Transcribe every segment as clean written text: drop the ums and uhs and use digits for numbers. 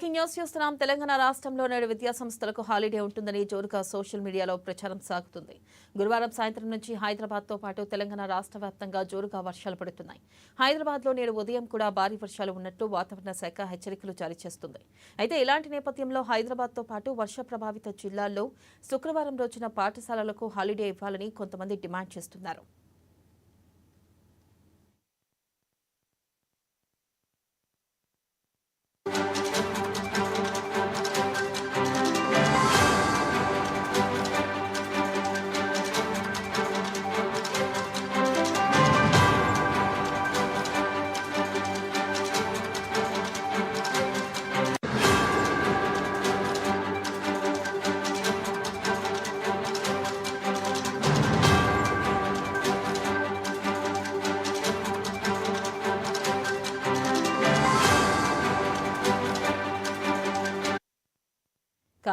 Breaking news చూస్తున్నాం. తెలంగాణ రాష్ట్రంలో నేడు విద్యా సంస్థలకు హాలిడే ఉంటుందని జోరుగా సోషల్ మీడియాలో ప్రచారం సాగుతుంది. గురువారం సాయంత్రం నుంచి హైదరాబాద్తో పాటు తెలంగాణ రాష్ట్ర వ్యాప్తంగా జోరుగా వర్షాలు పడుతున్నాయి. హైదరాబాద్లో నేడు ఉదయం కూడా భారీ వర్షాలు ఉన్నట్టు వాతావరణ శాఖ హెచ్చరికలు జారీ చేస్తుంది. అయితే ఇలాంటి నేపథ్యంలో హైదరాబాద్తో పాటు వర్ష ప్రభావిత జిల్లాల్లో శుక్రవారం రోజున పాఠశాలలకు హాలిడే ఇవ్వాలని కొంతమంది డిమాండ్ చేస్తున్నారు.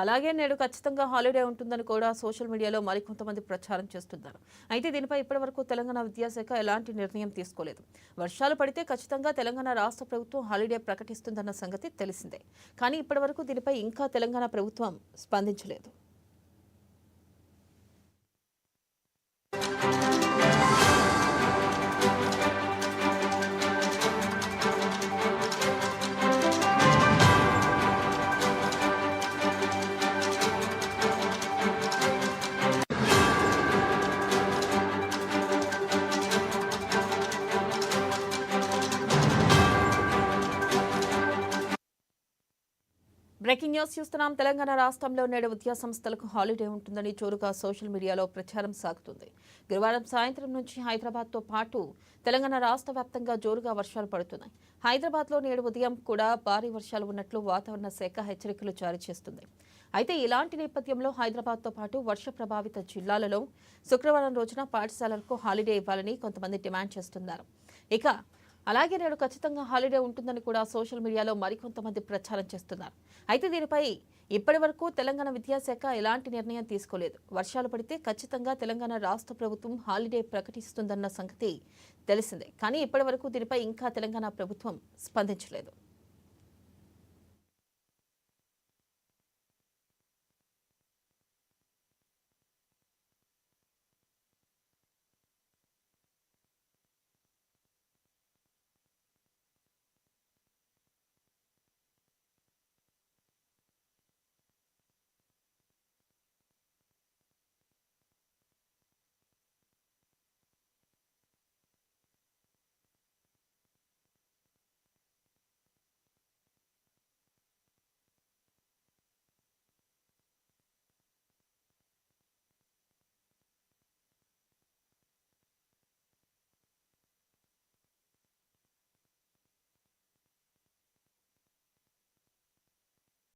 అలాగే నేడు ఖచ్చితంగా హాలిడే ఉంటుందని కూడా సోషల్ మీడియాలో మరికొంతమంది ప్రచారం చేస్తున్నారు. అయితే దీనిపై ఇప్పటివరకు తెలంగాణ విద్యాశాఖ ఎలాంటి నిర్ణయం తీసుకోలేదు. వర్షాలు పడితే ఖచ్చితంగా తెలంగాణ రాష్ట్ర ప్రభుత్వం హాలిడే ప్రకటిస్తుందన్న సంగతి తెలిసిందే. కానీ ఇప్పటివరకు దీనిపై ఇంకా తెలంగాణ ప్రభుత్వం స్పందించలేదు. బ్రేకింగ్ న్యూస్ చూస్తున్నాం. తెలంగాణ రాష్ట్రంలో నేడు విద్యా సంస్థలకు హాలిడే ఉంటుందని జోరుగా సోషల్ మీడియాలో ప్రచారం సాగుతుంది. గురువారం సాయంత్రం నుంచి హైదరాబాద్తో పాటు తెలంగాణ రాష్ట్ర వ్యాప్తంగా జోరుగా వర్షాలు పడుతున్నాయి. హైదరాబాద్లో నేడు ఉదయం కూడా భారీ వర్షాలు ఉన్నట్లు వాతావరణ శాఖ హెచ్చరికలు జారీ చేస్తుంది. అయితే ఇలాంటి నేపథ్యంలో హైదరాబాద్తో పాటు వర్ష ప్రభావిత జిల్లాలలో శుక్రవారం రోజున పాఠశాలలకు హాలిడే ఇవ్వాలని కొంతమంది డిమాండ్ చేస్తున్నారు. ఇక అలాగే నేడు ఖచ్చితంగా హాలిడే ఉంటుందని కూడా సోషల్ మీడియాలో మరికొంతమంది ప్రచారం చేస్తున్నారు. అయితే దీనిపై ఇప్పటి వరకు తెలంగాణ విద్యాశాఖ ఎలాంటి నిర్ణయం తీసుకోలేదు. వర్షాలు పడితే ఖచ్చితంగా తెలంగాణ రాష్ట్ర ప్రభుత్వం హాలిడే ప్రకటిస్తుందన్న సంగతి తెలిసిందే. కానీ ఇప్పటి వరకు దీనిపై ఇంకా తెలంగాణ ప్రభుత్వం స్పందించలేదు.